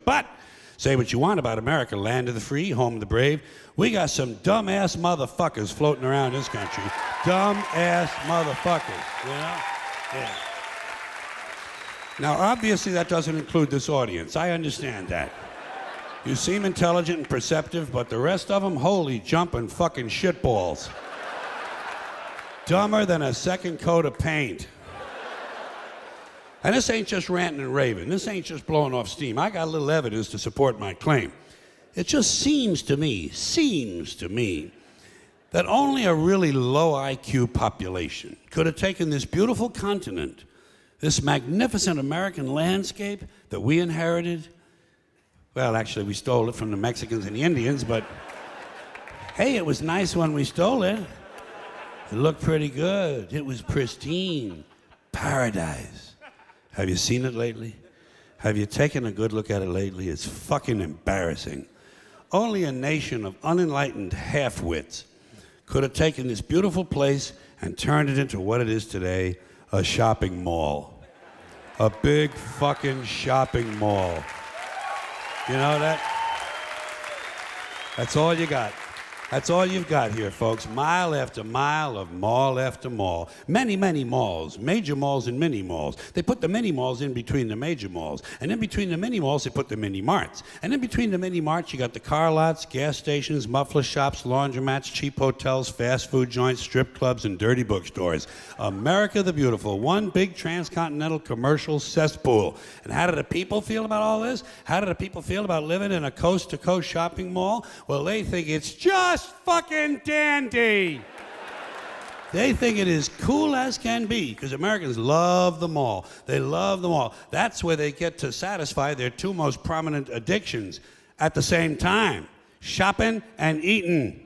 But say what you want about America, land of the free, home of the brave. We got some dumbass motherfuckers floating around this country. Dumbass motherfuckers, you know? Yeah. Now, obviously, that doesn't include this audience. I understand that. You seem intelligent and perceptive, but the rest of them, holy jumping fucking shitballs. Dumber than a second coat of paint. And this ain't just ranting and raving. This ain't just blowing off steam. I got a little evidence to support my claim. It just seems to me, that only a really low IQ population could have taken this beautiful continent, this magnificent American landscape that we inherited. Well, actually, we stole it from the Mexicans and the Indians, but hey, it was nice when we stole it. It looked pretty good. It was pristine. Paradise. Have you seen it lately? Have you taken a good look at it lately? It's fucking embarrassing. Only a nation of unenlightened half-wits could have taken this beautiful place and turned it into what it is today, a shopping mall. A big fucking shopping mall. You know that? That's all you got. That's all you've got here, folks. Mile after mile of mall after mall. Many, many malls, major malls and mini malls. They put the mini malls in between the major malls. And in between the mini malls, they put the mini marts. And in between the mini marts, you got the car lots, gas stations, muffler shops, laundromats, cheap hotels, fast food joints, strip clubs, and dirty bookstores. America the Beautiful, one big transcontinental commercial cesspool. And how do the people feel about all this? How do the people feel about living in a coast-to-coast shopping mall? Well, they think it's just fucking dandy. They think it is cool as can be, because Americans love the mall. They love the mall. That's where they get to satisfy their two most prominent addictions at the same time: shopping and eating.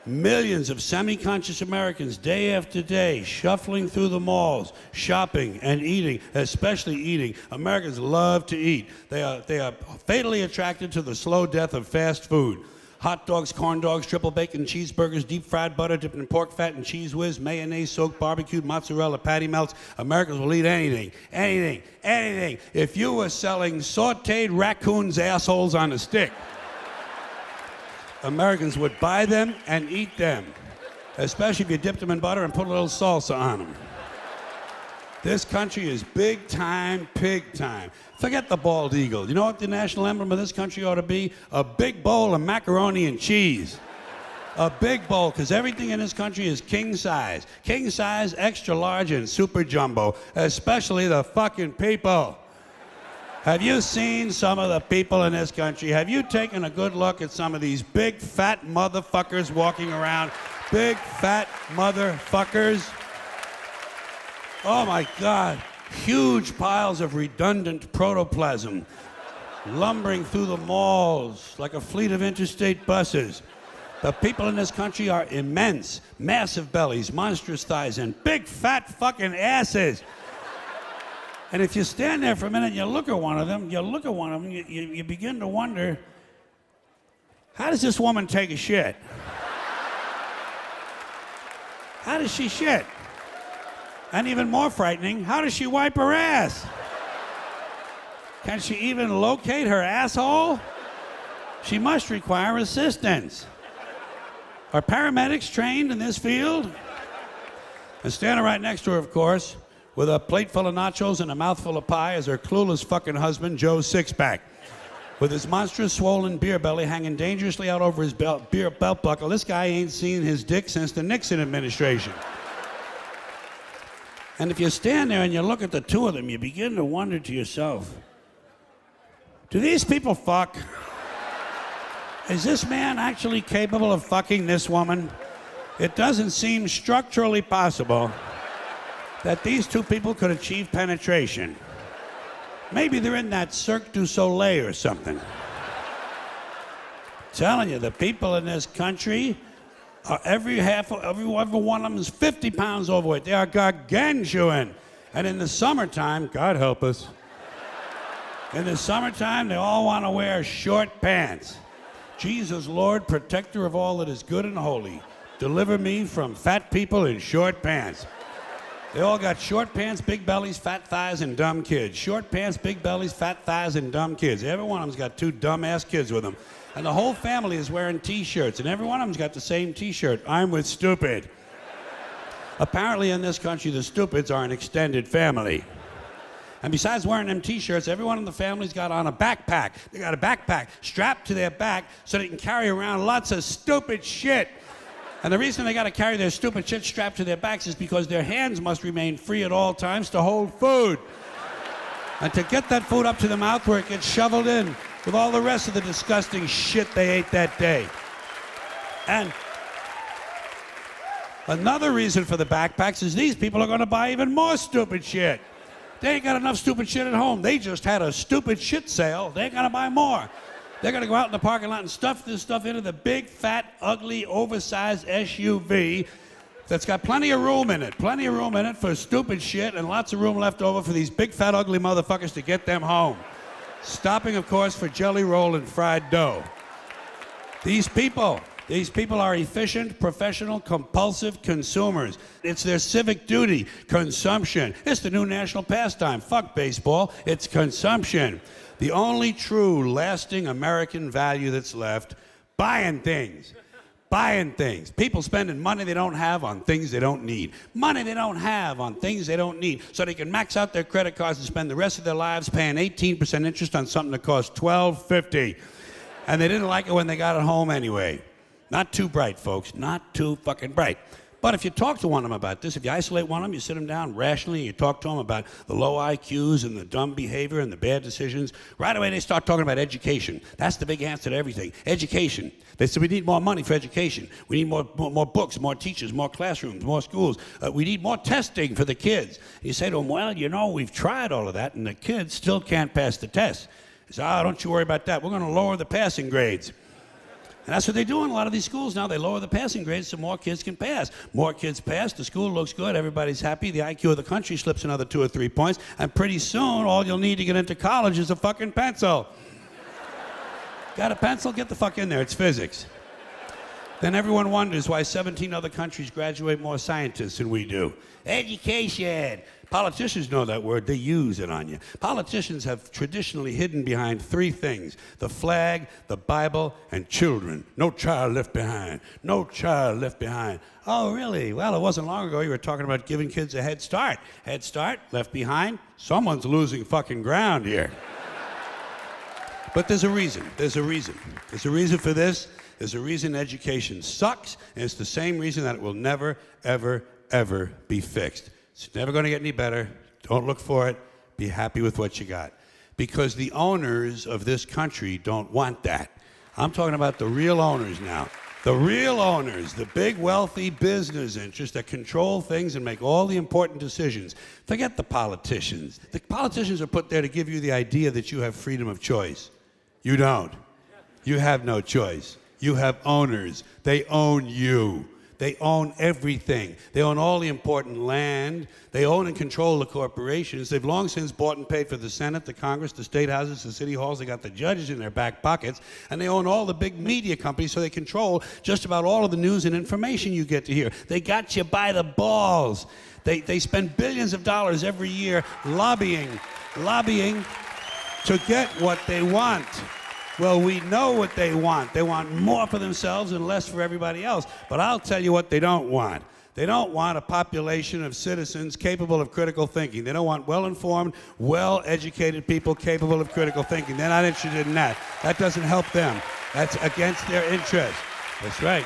Millions of semi-conscious Americans, day after day, shuffling through the malls, shopping and eating, especially eating. Americans love to eat. They are fatally attracted to the slow death of fast food. Hot dogs, corn dogs, triple bacon cheeseburgers, deep fried butter dipped in pork fat and cheese whiz, mayonnaise soaked barbecued mozzarella patty melts. Americans will eat anything, anything, anything. If you were selling sauteed raccoons' assholes on a stick, Americans would buy them and eat them, especially if you dipped them in butter and put a little salsa on them. This country is big time, pig time. Forget the bald eagle. You know what the national emblem of this country ought to be? A big bowl of macaroni and cheese. A big bowl, because everything in this country is king size. King size, extra large, and super jumbo, especially the fucking people. Have you seen some of the people in this country? Have you taken a good look at some of these big fat motherfuckers walking around? Big fat motherfuckers. Oh my God, huge piles of redundant protoplasm lumbering through the malls like a fleet of interstate buses. The people in this country are immense, massive bellies, monstrous thighs, and big fat fucking asses. And if you stand there for a minute and you look at one of them, you begin to wonder, how does this woman take a shit? How does she shit? And even more frightening, how does she wipe her ass? Can she even locate her asshole? She must require assistance. Are paramedics trained in this field? And standing right next to her, of course, with a plate full of nachos and a mouthful of pie, is her clueless fucking husband, Joe Sixpack, with his monstrous swollen beer belly hanging dangerously out over his belt buckle. This guy ain't seen his dick since the Nixon administration. And if you stand there and you look at the two of them, you begin to wonder to yourself, do these people fuck? Is this man actually capable of fucking this woman? It doesn't seem structurally possible that these two people could achieve penetration. Maybe they're in that Cirque du Soleil or something. Telling you, the people in this country, every one of them is 50 pounds overweight. They are gargantuan. And in the summertime, God help us, in the summertime, they all want to wear short pants. Jesus, Lord, protector of all that is good and holy, deliver me from fat people in short pants. They all got short pants, big bellies, fat thighs, and dumb kids. Short pants, big bellies, fat thighs, and dumb kids. Every one of them's got two dumb-ass kids with them. And the whole family is wearing T-shirts, and every one of them's got the same T-shirt. I'm with stupid. Apparently in this country, the stupids are an extended family. And besides wearing them T-shirts, everyone in the family's got on a backpack. They got a backpack strapped to their back so they can carry around lots of stupid shit. And the reason they got to carry their stupid shit strapped to their backs is because their hands must remain free at all times to hold food. And to get that food up to the mouth where it gets shoveled in with all the rest of the disgusting shit they ate that day. And another reason for the backpacks is these people are going to buy even more stupid shit. They ain't got enough stupid shit at home. They just had a stupid shit sale. They ain't going to buy more. They're going to go out in the parking lot and stuff this stuff into the big, fat, ugly, oversized SUV that's got plenty of room in it. Plenty of room in it for stupid shit and lots of room left over for these big, fat, ugly motherfuckers to get them home. Stopping, of course, for jelly roll and fried dough. These people are efficient, professional, compulsive consumers. It's their civic duty, consumption. It's the new national pastime. Fuck baseball, it's consumption. The only true, lasting American value that's left, buying things. Buying things. People spending money they don't have on things they don't need. Money they don't have on things they don't need. So they can max out their credit cards and spend the rest of their lives paying 18% interest on something that costs $12.50. And they didn't like it when they got it home anyway. Not too bright, folks. Not too fucking bright. But if you talk to one of them about this, if you isolate one of them, you sit them down rationally, and you talk to them about the low IQs and the dumb behavior and the bad decisions, right away they start talking about education. That's the big answer to everything. Education. They say we need more money for education. We need more books, more teachers, more classrooms, more schools. We need more testing for the kids. And you say to them, well, you know, we've tried all of that, and the kids still can't pass the test. They say, oh, don't you worry about that. We're going to lower the passing grades. And that's what they do in a lot of these schools now. They lower the passing grades so more kids can pass. More kids pass, the school looks good, everybody's happy, the IQ of the country slips another 2 or 3 points, and pretty soon all you'll need to get into college is a fucking pencil. Got a pencil? Get the fuck in there, it's physics. Then everyone wonders why 17 other countries graduate more scientists than we do. Education. Politicians know that word, they use it on you. Politicians have traditionally hidden behind 3 things: the flag, the Bible, and children. No child left behind. No child left behind. Oh, really? Well, it wasn't long ago you were talking about giving kids a head start. Head start, left behind. Someone's losing fucking ground here. But there's a reason. There's a reason. There's a reason for this. There's a reason education sucks, and it's the same reason that it will never, ever, ever be fixed. It's never going to get any better. Don't look for it. Be happy with what you got. Because the owners of this country don't want that. I'm talking about the real owners now. The real owners, the big wealthy business interests that control things and make all the important decisions. Forget the politicians. The politicians are put there to give you the idea that you have freedom of choice. You don't. You have no choice. You have owners. They own you. They own everything. They own all the important land. They own and control the corporations. They've long since bought and paid for the Senate, the Congress, the state houses, the city halls. They got the judges in their back pockets. And they own all the big media companies, so they control just about all of the news and information you get to hear. They got you by the balls. They spend billions of dollars every year lobbying to get what they want. Well, we know what they want. They want more for themselves and less for everybody else. But I'll tell you what they don't want. They don't want a population of citizens capable of critical thinking. They don't want well-informed, well-educated people capable of critical thinking. They're not interested in that. That doesn't help them. That's against their interest. That's right.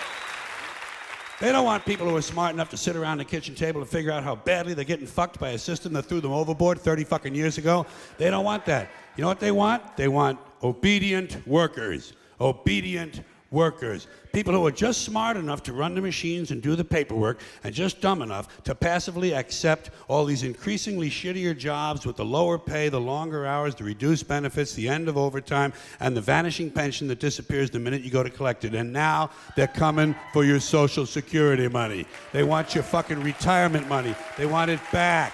They don't want people who are smart enough to sit around the kitchen table and figure out how badly they're getting fucked by a system that threw them overboard 30 fucking years ago. They don't want that. You know what they want? They want obedient workers. Obedient workers. People who are just smart enough to run the machines and do the paperwork, and just dumb enough to passively accept all these increasingly shittier jobs with the lower pay, the longer hours, the reduced benefits, the end of overtime, and the vanishing pension that disappears the minute you go to collect it. And now they're coming for your Social Security money. They want your fucking retirement money. They want it back,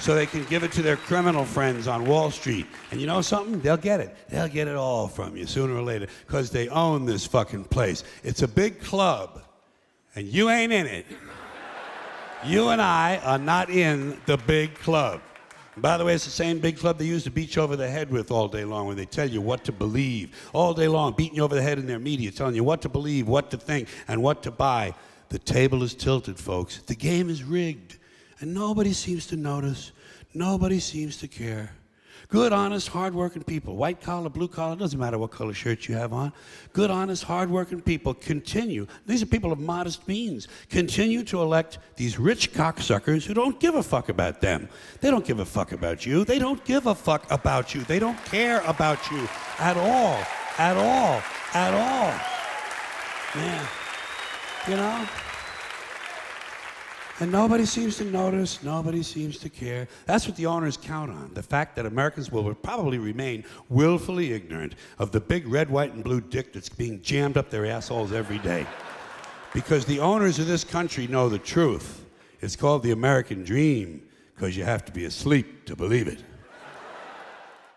so they can give it to their criminal friends on Wall Street. And you know something? They'll get it. They'll get it all from you sooner or later, because they own this fucking place. It's a big club, and you ain't in it. You and I are not in the big club. And by the way, it's the same big club they used to beat you over the head with all day long when they tell you what to believe. All day long, beating you over the head in their media, telling you what to believe, what to think, and what to buy. The table is tilted, folks. The game is rigged. And nobody seems to notice. Nobody seems to care. Good, honest, hard-working people, white collar, blue collar, doesn't matter what color shirt you have on. Good, honest, hard-working people continue. These are people of modest means. Continue to elect these rich cocksuckers who don't give a fuck about them. They don't give a fuck about you. They don't give a fuck about you. They don't care about you at all, at all, at all. Yeah, you know? And nobody seems to notice, nobody seems to care. That's what the owners count on, the fact that Americans will probably remain willfully ignorant of the big red, white, and blue dick that's being jammed up their assholes every day. Because the owners of this country know the truth. It's called the American dream, because you have to be asleep to believe it.